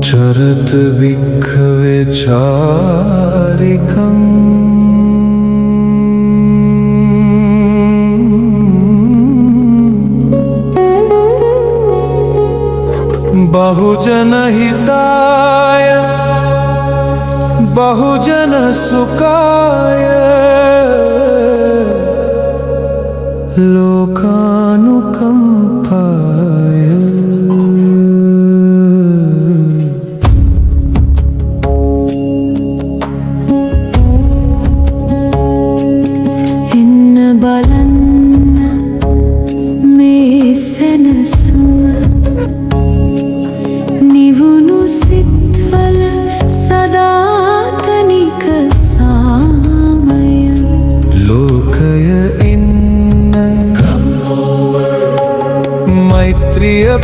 चरत भिक्खवे चारिकम् बहुजन हिताय बहुजन सुखाय लोकानुकंपाय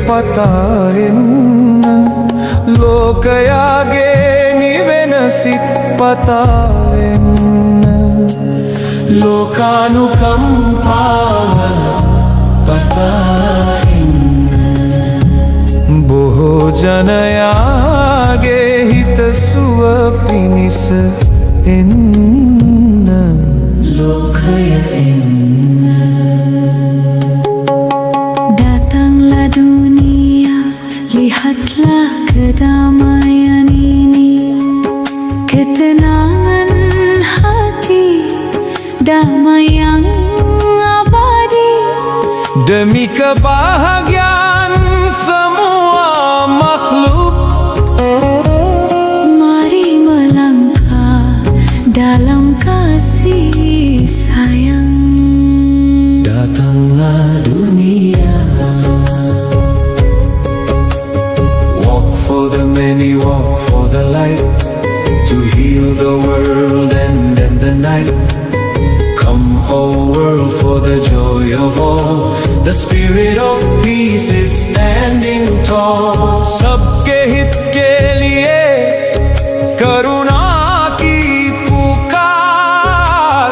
पतायन लोकयागे निवेनसित पतायन लोकानुकंपाय पतायन बहुजनयागे हितसुवपिनिस इन्न लोकय lihatlah kedamaian ini, ketenangan hati, damai yang abadi, demi kebahagiaan semua makhluk. Mari melangkah dalam kasih sayang. Datanglah dunia, many walk for the light, to heal the world and end the night. Come whole world for the joy of all, the spirit of peace is standing tall. सबके हित के लिए करुणा की पुकार,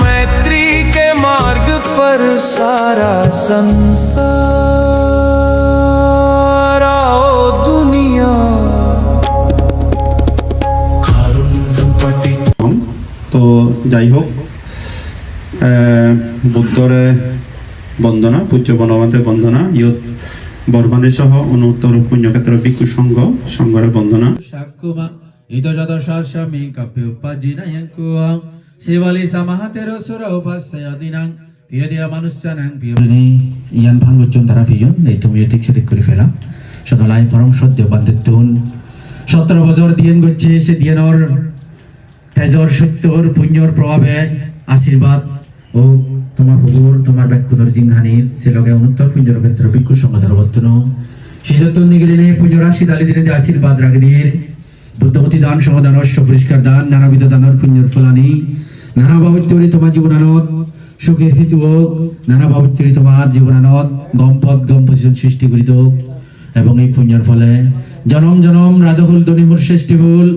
मैत्री के मार्ग पर सारा संसार। आओ दुनिया তো যাই হোক, বুদ্ধরে বন্দনা, পূজ্য বনবন্তের বন্দনা, ইয়ত বরবানে সহ অনুত্তর পুণ্যক্ষেত্র ভিক্ষু সংঘরে বন্দনা। শাকুমা ইদজদ শাস্বামী কাপে উপাজিনায়কুং শিবালি সামাহাতেরো সুরা উপাসয়াদিনাং পিয়দিয়া মানুষ্যানাং পিয়নি ইয়ান ভাঙ্গুচন দ্বারা পিয়ন এই তুমি ঠিক সেদিক করে ফেলা সদলাই পরম সত্য বান্দিতুন 17 বছর দিন গচ্ছে সে দিনর তেজর সত্যর পুণ্যর প্রভাবে আশীর্বাদ ও তোমার হুজুর তোমার ব্যাকুদর জিংহানি সে লগে অনুত্তর পুণ্যর ক্ষেত্র ভিক্ষু সংঘধর বর্তন সিদ্ধত্বন নিগলিনে পুণ্য রাশি দালি দিনে যে আশীর্বাদ রাগে দিয়ে বুদ্ধমতি দান সমাদান অষ্ট পরিষ্কার দান নানাবিধ দানর পুণ্যর ফলানি নানা ভাবত্যরি তোমার জীবনানত সুখের হেতু হোক, নানা ভাবত্যরি তোমার জীবনানত গম্পদ গম্পজন সৃষ্টি করিত এবং এই পুণ্যর ফলে জনম জনম রাজহুল দনিহুর সৃষ্টি ভুল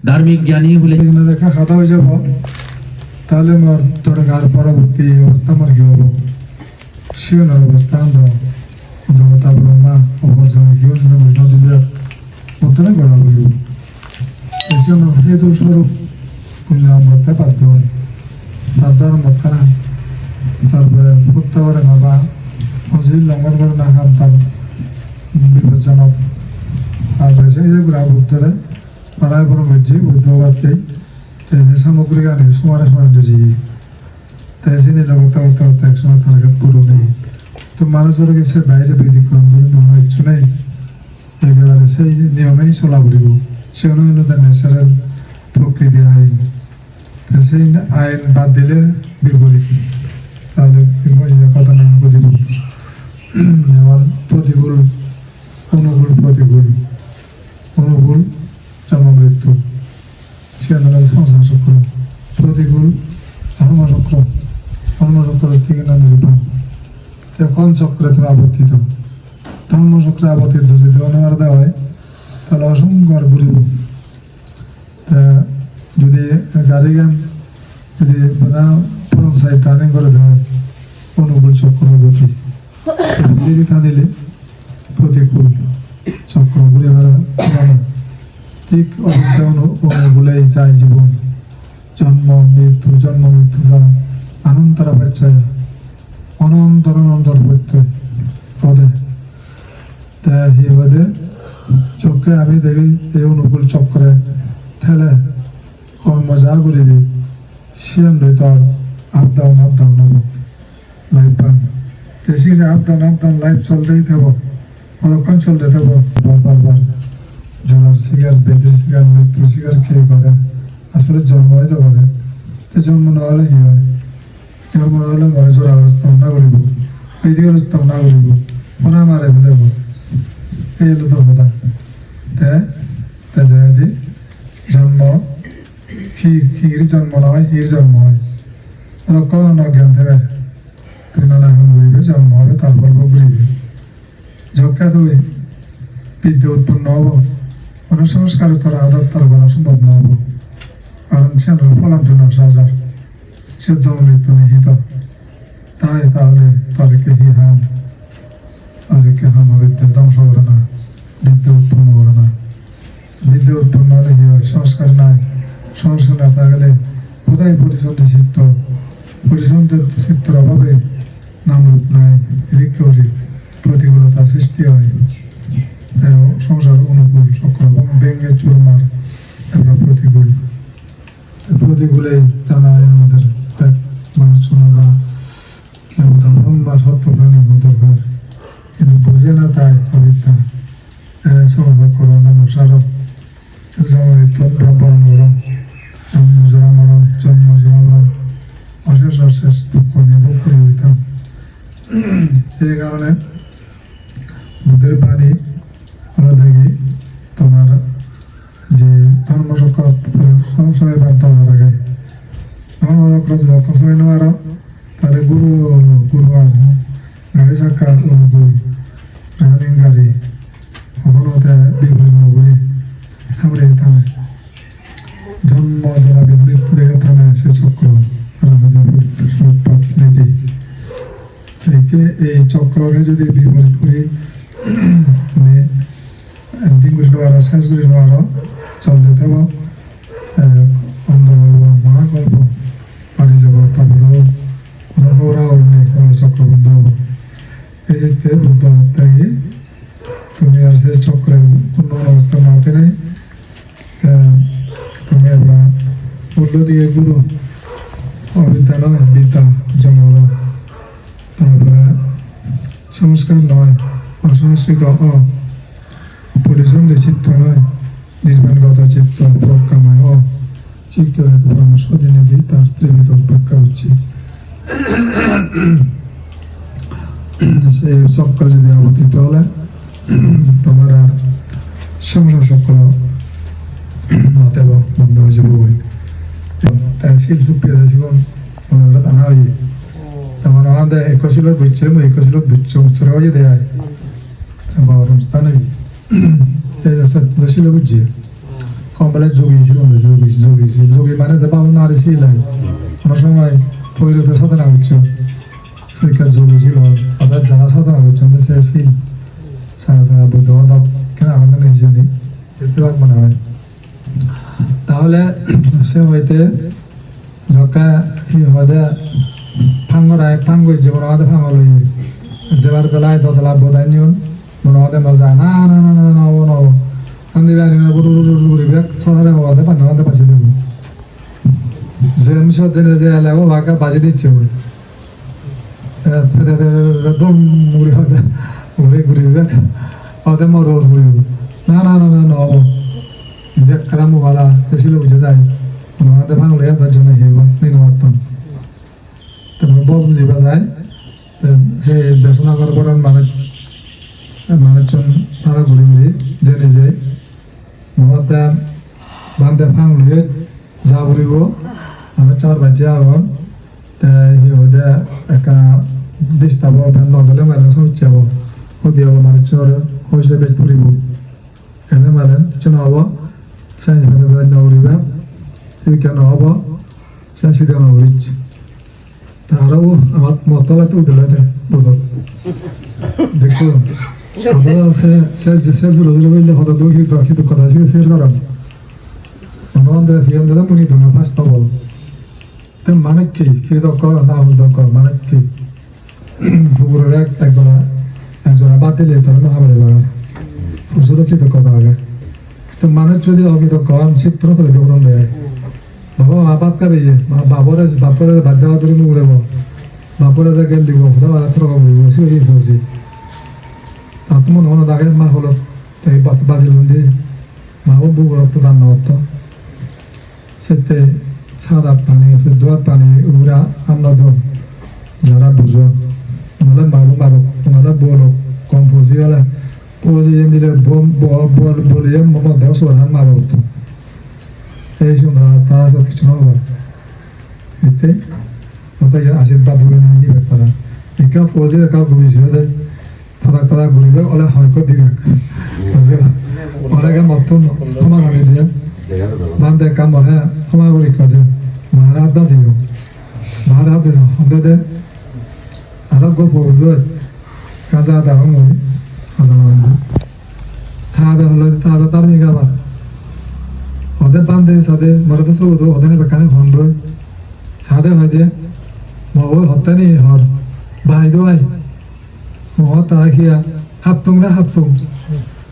ধার্মিক জ্ঞানী হলে দেখা খাতা হয়ে যাব, তাহলে আমার দরকার পরবর্তী অবস্থা আমার কি হবো শিবনের অবস্থা দেবতা ব্রহ্মা অবর্জনে কি হচ্ছে বৈষ্ণব দিদের মতনে করা বলব হেতু স্বরূপ কুঞ্জাম করতে বাধ্য হয় তার ধর্ম খারাপ। তারপরে হত্যা করে বাবা মসজিদ লঙ্ঘন করে না খান তার বিপজ্জনক। আর রয়েছে এই যে বুদ্ধরে পাড়ায় বড় মেজি বুদ্ধবাদকে সামগ্রিক আনি সমানে সমানে দিয়েছি তাই চিনি লগতে হতে হতে একসময় তার পুরো নেই। তো মানুষের কাছে বাইরে ব্যতিক্রম ধরুন ইচ্ছু নেই, একেবারে সেই নিয়মেই চলা করিব, সেগুলো হলো তার ন্যাচারাল প্রকৃতি আইন। সেই আইন বাদ দিলে বিপরীত, তাহলে কথা না করিব। যেমন প্রতিকূল অনুকূল, প্রতিকূল অনুকূল জন্ম মৃত্যু, সে সংসার চক্র, প্রতিকূল ধর্মচক্র, ধর্মচক্র থেকে না নিরূপণ। কোন চক্রে তুমি আবর্তিত? ধর্মচক্রে আবর্তিত যদি অনুমান দেওয়া হয় তাহলে অসংখ্য আর ঘুরিব। যদি গাড়ি গান যদি পুরন সাইড টার্নিং করে দেওয়া হয় চক্রগতি যদি টানিলে প্রতিকূল চক্র ঘুরে বেড়া ঠিক অবস্থা অনুগুলাই যায় জীবন জন্ম মৃত্যু ছাড়া আনন্তরা বাচ্চায় অনন্তর প্রত্যয় পদে পদে চোখে আমি দেখি এই অনুকূল চক্রে ঠেলে কর্ম যা করিবি সিয়ান তোর আপ ডাউন হব লাইফ পান দেশি যে আপ ডাউন লাইফ চলতেই থাকবো কতক্ষণ চলতে থাকবো বারবার জলার শিকার বেদের শিকার মৃত্যুর শিকার খেয়ে করে আসলে জন্ম হয়তো করে তো জন্ম না হলে কি হয় জন্ম না হলে মরে জোর অবস্থাও না করিব বেদি অবস্থাও না করিব ওনা মারে ফেলে এই হলো তো কথা তাই জন্ম হির জন্ম নয় হির জন্ম হয় কখন অজ্ঞান থেকে তুই নানা এখন ঘুরিবে জন্ম হবে তারপর ঘুরিবে যজ্ঞা তুই বিদ্যা উৎপন্ন হব কোনো সংস্কার তোর আদর তোর করা সম্ভব না হব কারণ সে ফলান্ত সাজার সে জমৃত নিহিত তাই তাহলে তরিকে হাম বিদ্যার ধ্বংস করে না বিদ্যা উৎপন্ন করে না বিদ্যা উৎপন্ন হলে কি হয় সংস্কার নাই সংস্কার না থাকলে কোথায় পরিশুদ্ধ চিত্তর অভাবে নামরূপ নাই ঋক্ষরি প্রতিকূলতা সৃষ্টি হয় তাই সংসার অনুকূল চক্র ব্যঙ্গে চুরমার একটা প্রতিকূলে জানা হয় আমাদের মানুষ বা ব্রহ্মা সত্য প্রাণী দরকার কিন্তু বোঝে না তাই অবিদ্যা সংসার করো সার ব্রহ্মরণ গরম জন্ম জরা মরণ অশেষ দুঃখ নিয়ে ভোগ করে দিতাম সেই কারণে বুদ্ধের বাণী হলো দেখি তোমার যে ধর্মচক্র সবাই বার্তা লাগে ধর্মচক্র যখন সবাই নেওয়ার তাহলে গুরু আর গাড়ি চাকা অনুকূল রানিং গাড়ি কখনো বিপরীত নগরী সামনে থানে জন্ম জনাবে মৃত্যু দেখে থানে সে চক্র তারা নীতি এই চক্রকে যদি বিপরীত করি তুমি এন্ডিং করে নেওয়ার শেষ করে নেওয়ার চলতে থাকব অন্ধকল্প মহাকল্প পানি যাব তারপরেও কোনো হৌরাহর নেই কোনো চক্রবদ্ধ হব এই যে বুদ্ধ থাকি তুমি আর সেই চক্রের কোনো অবস্থা না হতে নেই তুমি আমরা মূল্য দিয়ে গুরু অবিদ্যা নয় বিদ্যা জন্ম তারপরে সংস্কার নয় অসংস্কৃত পরিশ্রমী চিত্ত নয় নির্মাণগত চিত্ত প্রজ্ঞাময় চিত্ত পরামর্শ দিনে দিয়ে তার ত্রিবিধ ব্যাখ্যা উচিত সেই চক্র যদি আবর্তিত হলে তোমার আর সংসার চক্র নতেব বন্ধ হয়ে যাবে বই তাই শিল সুপ্রিয় জীবন মনে টানা হয়ে তেমন আমাদের একশিলত বুঝছে একশিলত বুঝছে উচ্চর হয়ে দেয় অনুষ্ঠানে ছিল বুঝছে কম বেলা যোগী ছিল যোগী মানে যে বাবু নারী ছিল কোনো সময় পরিণত সাধনা হচ্ছে সেইকার যোগী ছিল অর্থাৎ যারা সাধনা করছেন সে শিল সারা বুদ্ধ কেন আমাদের নিজেরই যেতে মনে হয় তাহলে সে হইতে যকা হদে ফাঙ্গরায় ফাঙ্গ জীবন আমাদের ফাঙ্গল যেবার বেলায় দতলা বোধাই নিউন মনে আমাদের নজা না না না না নব নব কান্দিবে ঘুরিবে ছড়ারে হওয়াতে পানি আমাদের পাশে দেব যে মিশর জেনে যে এলাকা ভাগা বাজি দিচ্ছে ওই দম ঘুরি হতে ঘুরিবে হতে মর ঘুরিব না না না না নব ব্যাখ্যা মুখালা এসেছিল বুঝে দেয় আমাদের ভাঙলে তার জন্য হেব নির্মাণ তারপরে বুঝিবা যায় সে দেশনা করবার মানুষজন তারা ঘুরি জেনে যায় মহাতে বান্ধে ভাঙলে যা ঘুরিব আমরা 4 বাজে আগন হইতে একটা দিস্তাব ফেন লগালে মানুষ হচ্ছে হব হতে হব মানুষজনের হয়েছে বেশ ঘুরিব এনে মানে কিছু নহব sen navriba ilka nava sen sida navric তারাও আমার মতলাতে উঠলে বদল দেখো আপনারা সে জোরে জোরে বললে হয়তো কিন্তু কথা শেয়ার করাম আমাদের ফিয়ান দাদা মুনি তো না ফার্স্ট অফ অল তে মানে কি দক্ষ না হল দক্ষ মানে কি পুকুরের একজোড়া বাদ দিলে তোর না হবে বাগান ফুসুরও কি দক্ষ হবে তো মানুষ যদি অকৃতজ্ঞ চিত্র করে দেবো দেয় বাবা আবাদ কাবে বাপরে বাদ দেওয়া ধরে উড়েব বাপরে যা গেল দিব খুদা বাজার তোর কবরিব সে বলছি তার তো মনে মনে দাগে মা হলো তাই বাজিল দিয়ে মা বুকুর তো দান হতো সেতে ছাদার পানি দোয়ার পানি উড়া আন্নাদ যারা বুঝো নাহলে মারো মারো নাহলে বলো কম ফুজি হলে ফুজি নিলে বলিয়ে মধ্যে সোহান মারো হতো এই সুন্দর তারা তো কিছু না হবে এতে ওটাই আশীর্বাদ ধরে নিবে তারা একা ফৌজের একা ঘুরিয়েছিল যে তারা ঘুরিবে ওলা হয়তো দিবে ওলাকে মতন ক্ষমা করে দিয়ে বান্ধে কাম বলে ক্ষমা করি কদে মহারাজ দা যাইও মহারাজ দে আর গল্প বুঝে কাজা দা হই হাজার থাবে হলে থাবে তার নিগাবা ওদের বান্ধে সাদে মরদে সব ওদের বেকানে হন্দ সাদে হয় দিয়ে মো হতে নি হর ভাই দো ভাই মো তারা খিয়া হাপতুং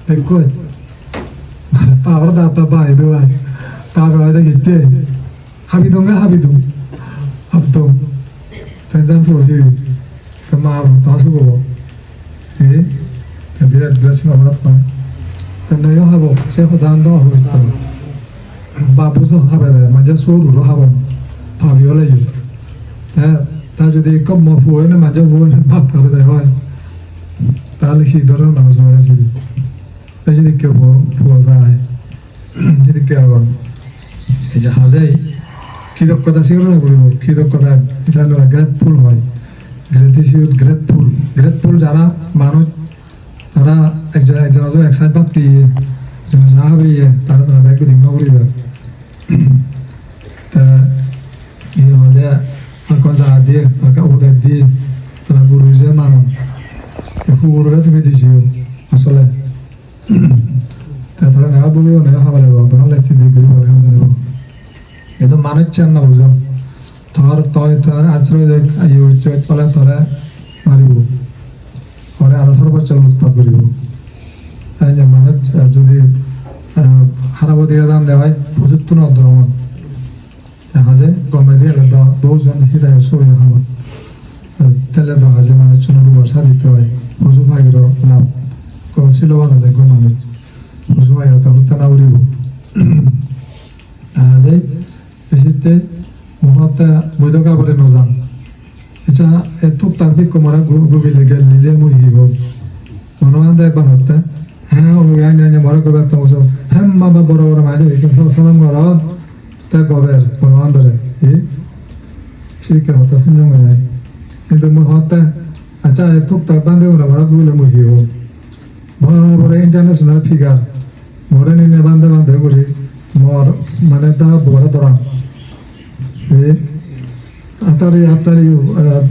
দেখো পাওয়ার দাতা ভাই দো ভাই তারপর হয়তো হিতে হাবিদুং হাপতুং তেনজান পৌঁছি তো মা তাসু বলো বিরাট অপরাধ নয় তো নয় হব সে হতান্ত হব বাবুসো হাবে দেয় মাঝে সরুরও হাবন ভাবিও লাগে তা যদি কম ফুয়ে না মাঝে ফুয়ে ভাব করে দেয় হয় তাহলে সেই ধরনের নামাজ পড়ে ছিল তাই যদি কেউ ফুয়া যায় যদি কেউ আবার এই যে হাজাই কৃতজ্ঞতা শিখর করিব কৃতজ্ঞতা জানো গ্রেটফুল হয় গ্রেটফুল যারা মানুষ তারা একজন একসাইড বাদ পেয়ে একজন সাহাবে তারা ব্যাগ দিন করিবে কথা দিয়ে ওদের দিয়ে তারা গুরু যে মানো গুরুরা তুমি দিছিও আসলে তারা নেওয়া বলিও নেওয়া খাবার লাগবো আপনার লেখতে দিয়ে গরিব জানিব এতো মানুষ চান না বুঝলাম তোর আশ্রয় দেখ বলে তোরা মারিব পরে আরো সর্বোচ্চ উৎপাদ করিব তাই যে মানুষ যদি হারাবো দিয়ে যান দেওয়ায় প্রচুর তো নদ্রমন হাজে গমে দিয়ে বহুজন হৃদয় সরিয়ে খাবার তেলে দেখা যায় মানুষ চুনের বর্ষা দিতে হয় পশু ভাইয়ের লাভ ছিল বানালে গো মানুষ পশু ভাইয়ের তো হত্যা না উড়িব হাজে বেশিতে মহত্তা বৈধ কাপড়ে নজান এটা থুপ তাক বিক কমরা গভীরে গেল নিলে মুই হিব মনোমান একবার হত্যা হ্যাঁ মরা কবে একটা বছর হ্যাঁ বাবা বড় বড় মাঝে সালাম করা তা গবের মনোমান ধরে শিখে হত্যা শুনে যায় কিন্তু মুই হত্যা আচ্ছা থুপ তাক বান্ধে ওরা মরা গভীরে মুই হিব বড় বড় ইন্টারন্যাশনাল ফিগার মরে নিনে বান্ধে করি মর মানে তা বড় দরাম Atari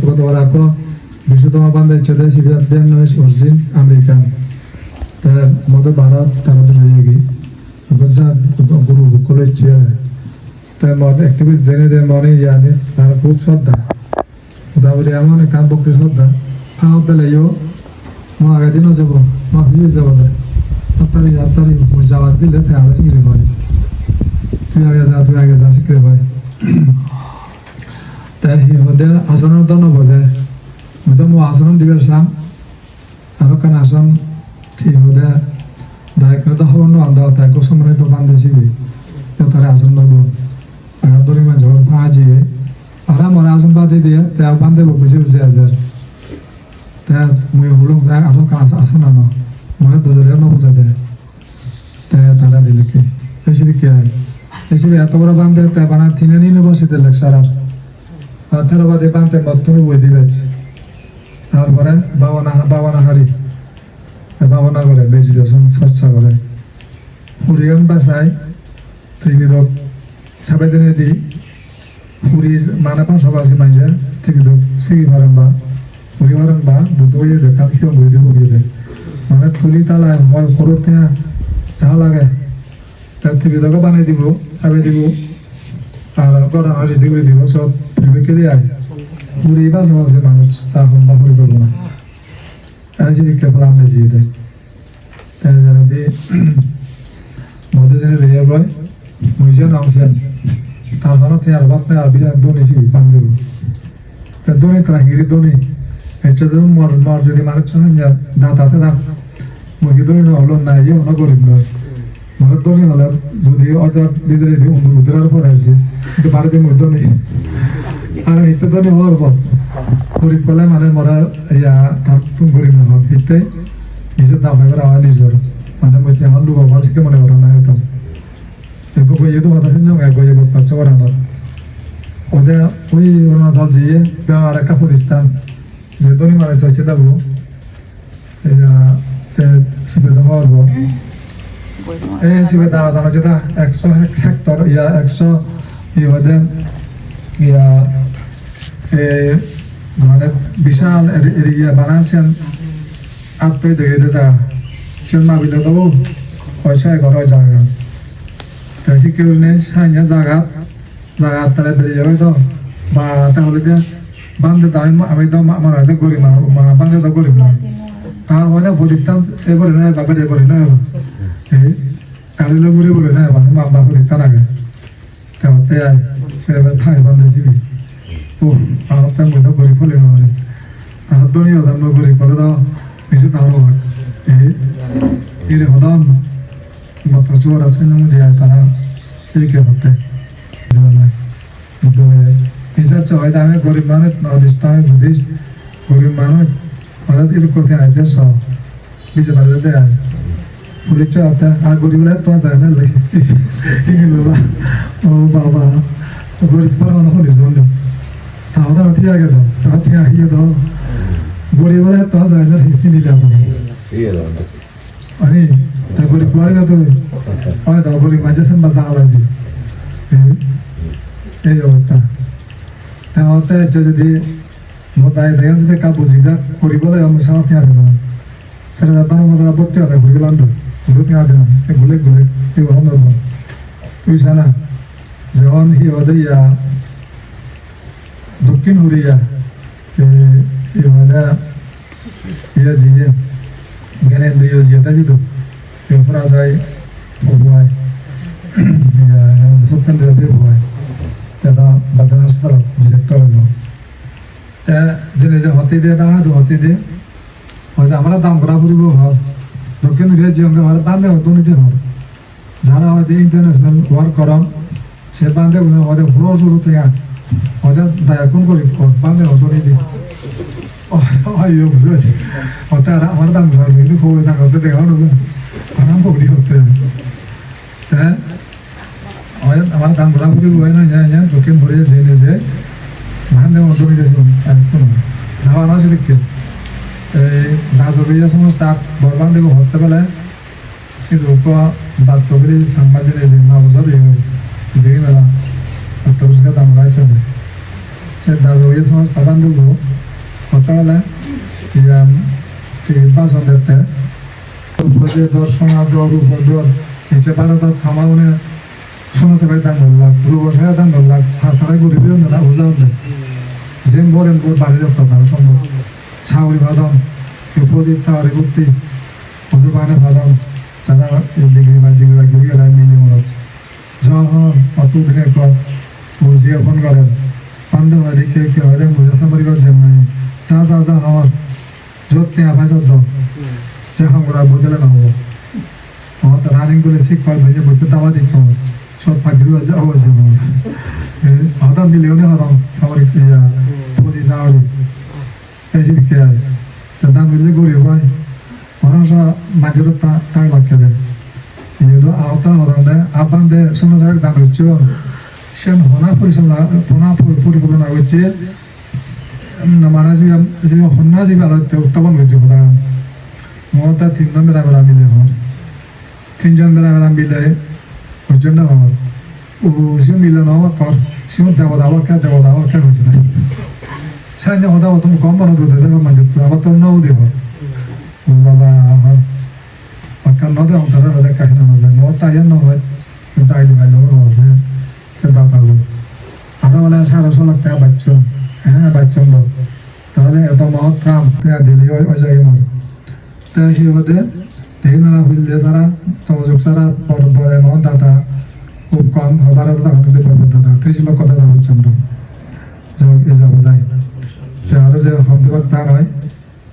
gotowara ko বিশুদ্ধমা বান্ধে চলে সিবিআর 92 অরিজিন আমেরিকান তার মধ্যে ভারত তার রয়ে গিয়ে গুরু কলেজ চেয়ার তার মধ্যে অ্যাক্টিভিটি দেনে মনে জানে তার খুব শ্রদ্ধা উদাহরণ এমন কান ভক্তি শ্রদ্ধা ফাও দিলেও মো আগে দিনও যাব মা ভিজে যাব না আত্মারি যাওয়া দিলে তাই আরো শিখে হয় তুই আগে যা শিখে হয় তাই হতে আসনের তো নবজে হতে মো আসন দিবের সাম আরো কান আসন ঠিক হতে দায়িত্ব তো হব না আন্দা তাই কো সময় তো বান্ধেছিবি তো তারা আসন নদো আর দরি মা জল ভাজিবে আর আমার আসন বাদে দিয়ে তাই বান্ধে বসে হাজার তাই মুই হলুম তাই আরো কান আসন না মনে দজরে নবজে দে তাই তারা দিলে কি এসে কি হয় এসে এত বড় বান্ধে তাই বানা তিনে ইউনিভার্সিটি লেকচারার থেরবাদী বান্ধে মতন বই দিবে তারপরে বাবানা হারি বাবানা করে মেডিটেশন চর্চা করে হরিয়ান ভাষায় ত্রিনিরোগ ছাপাই দিনে দি হুরি মানে পাশাপাশি মানুষের টিকি도 세기 바람 봐 우리 바람 봐 무도에 대한 키워 보이도 보이대 মানে তুলি তালায় হয় করতে যা লাগে তার থেকে দাও বানাই দিব আবে দিব আর গড়া হাজি দিব সব কে দিয়ে আয় পুরি বাসে বাসে মানুষ চা সম্ভব করে করবো না এই যে দেখতে প্লান দিয়ে দেয় তাই জানি যে মধ্যে জেনে লেগে গয় মুজিয়ান আমসেন তার মানে তে আর বাপনে আর বিরাট দোনি ছিল পাঞ্জেব তা দোনি তারা হিরি দোনি এটা তো মর যদি মানুষ চলে যা দাঁতাতে না মুরগি দোনি না হলো না যে অন্য গরিব নয় মনে দোনি হলে যদি অর্ডার ভিতরে দিয়ে উদ্ধার পরে আসছে কিন্তু বাড়িতে মধ্যে দোনি আর এতে দোনি হওয়ার পর গরিব বলে মানে মরা ইয়া তার তুমি গরিব না হোক এতে নিজের দাম এবার আওয়া নিজের মানে মধ্যে আমার লোক মানুষকে মনে করো না হয়তো গইয়ে도 받아 신경해 গইয়ে পাচ্ছে ওরা না ওদের ওই অরুণাচল যেয়ে আর একটা প্রতিষ্ঠান যে দনি মানে চলছে দাবো সে সিবেদা হবো এই সিবেদা দানা যেটা 100 হেক্টর ইয়া 100 ইয়ে ইয়া মানে বিশাল এরিয়া বানাছেন আত্মই দেখে যা সেমা বিলে দেবো পয়সায় ঘর জায়গা তাই কেউ নেই সাইনা জায়গা তারা বেরিয়ে যাবে তো বা তাহলে যে বান্ধে দাম আমি তো আমার হয়তো গরিব না বান্ধে তো গরিব না তার মধ্যে প্রতিষ্ঠান সে বলে নয় বা বেরিয়ে বলে নয় এই কারিলো ঘুরে বলে নয় বা প্রতিষ্ঠান আগে তাহলে সে থাই বান্ধে যাবি ও আমার তার মধ্যে গরিব হলে নয় তার দনীয় ধর্ম গরিব বলে তো কিছু তারও এই হদাম প্রচুর আছে তারা এদিকে হতে হিসাব হয়তো আমি গরিব মানুষ নদিষ্ট আমি বুদ্ধিস্ট গরিব মানুষ হঠাৎ এদিক করতে আইতে সব বিজে বাড়িতে আয় পুলিশ হতে আর গরিব তোমার যায় না ও বাবা গরিব পর মানুষ হলিস তাও তো রাতে আগে দাও রাতে আহিয়ে দাও গরিব তোমার যায় না নিলে আমি তা গরিব পরে তো হয়তো গরিব মাঝে সেম্বা জাগা দি এই অবস্থা তাহলে যদি মোদায় দেখেন যদি কা বুঝিবা কৰিবলৈ আমি চাওঁ থিয়াৰ হ'ব সেটা দাম মজা বত্তি হলে ঘুরে গেলাম ঘুরে থিয়া দিন ঘুরে ঘুরে কি গরম দাম তুই জানা যেমন হি হদে ইয়া দক্ষিণ হরিয়া ইয়া জিয়ে জ্ঞানেন্দ্রিয় জিয়াটা যেত এরপর যায় ভয় সত্যেন্দ্র ভয় দাদা বাদন হাসপাতাল ডিরেক্টর হলো জেনে যে হতে দিয়ে দাঁড়া হতে দিয়ে হয়তো আমরা দাম করা পড়ব হর দক্ষিণ হরিয়া যে আমরা হর বান্ধে অর্থনীতি হর যারা হয়তো ইন্টারন্যাশনাল ওয়ার্ক করেন সে বান্ধে হয়তো ঘুরো শুরু থেকে হয়তো দায়াকুন করি বান্ধে অর্থনীতি বুঝেছি হতে আর আমার দাম করা কিন্তু খুব হতে দেখা হলো আরাম করি হতে হ্যাঁ আমার দাম ধরা পড়ি হয় না জান দক্ষিণ হরিয়া জেনে যে বান্ধে অর্থনীতি যাওয়া না সেদিকে দাজগীয় সংস্থা বরবান দেব হতে পারে কিন্তু বাস্তবের সাংবাদিক যে না বুঝাবে দেখি না বাস্তবের দাম রাইছে সে দাজগীয় সংস্থা বান্ধব হতে পারে নির্বাচন দিতে দর্শনার্থ রূপদর নিচে ভারতের থামাউনে শুনেছে ভাই দাম ধরলাম রূপসা দাম ধরলাম তারা গরিব না বুঝাও যে মরেন বাড়ি যেত তারা সম্ভব ছাউরি বাদন অপোজিট ছাউরি করতে হজুর বানে বাদন যারা ডিগ্রি বা গিয়ে গেলাম মিলি মরত যখন অত দিনের পর বুঝিয়ে ফোন করেন বান্ধব হয় দেখে কে হয় দেখ বুঝে সামরি করছেন নাই যা আমার যত আবাস যে আমরা বদলে না হবো আমার তো রানিং তুলে শিক্ষক ভেজে বলতে দাওয়া দেখো সব ফাঁকি অবশ্যই হঠাৎ মিলিয়ে হতাম সামরিক পুঁজি সামরিক এই দিকে তা দান দিলে গরিব হয় মানুষ মাঝের তাই লক্ষ্য দেয় যেহেতু আওতা হতাম দেয় আহ্বান দেয় শোনা যাক দান হচ্ছে সে পরিকল্পনা করছে মানুষ সন্ন্যাস উত্থাপন করছে প্রধান মমতা তিনজন বেড়া মিলে হর তিনজন বেড়া মিলে ওর জন্য হর ও সে মিলন হওয়া কর সীমন দেবতা হচ্ছে সাইনে কথা তুমি কম বড় দুধ দেবে মাঝে তো আবার তোর নাও দেব বাবা আমার পাক্কা নদে অন্তরে হতে কাহিনা না যায় মত তাই না হয় তাই দিবে লোক হবে চিন্তা থাকলো আদা বলে 150 টাকা বাচ্চন হ্যাঁ বাচ্চন লোক তাহলে এত মহৎ কাম তা দিলে ওই জায়গায় মর তা হি হতে দেখি না হইলে যারা তমযোগ যারা বড় বড় মহৎ দাতা খুব কম হবার দাদা হতে পারবে দাদা 30 লক্ষ দাদা হচ্ছেন তো এ যাবো তাই আরো যে হবিবাগ দান হয়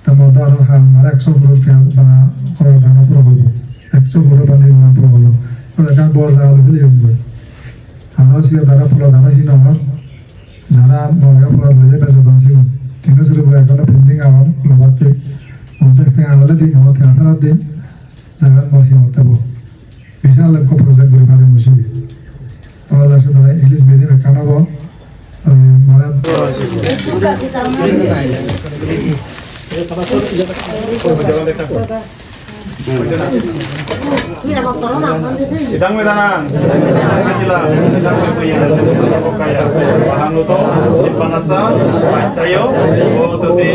তার মধ্যে আরো আমার 100 গ্রুপ মানে খরচ দান পুরো করবো 100 গ্রুপ নির্মাণ পুরো করলো এখানে বড় জায়গা বলে আরো সে তারা পুরো দান হীন আমার যারা মনে পুরো লেগে বেঁচে ছিল 300 রুপয়ে একটা পেন্টিং আমার লোককে দেখতে আমাদের দিন হতে আঠারা দিন জায়গার মর্জি হতে বিশাল লক্ষ্য প্রজেক্ট করে ভালো মুসিবি তাহলে আসলে তারা ইংলিশ বেদিন কানাবো মারা Sidang Wedanang, silang, sidang punya, kaya, bahan luto, panasa, pancayo, tuti.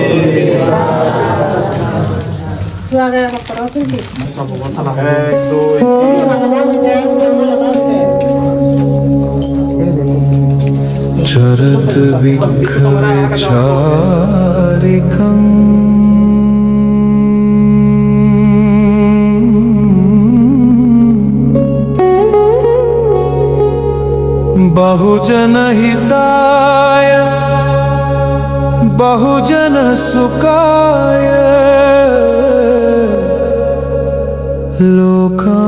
चरत विखवे चारिकं बहुजन हिताय बहुजन सुखाय लोका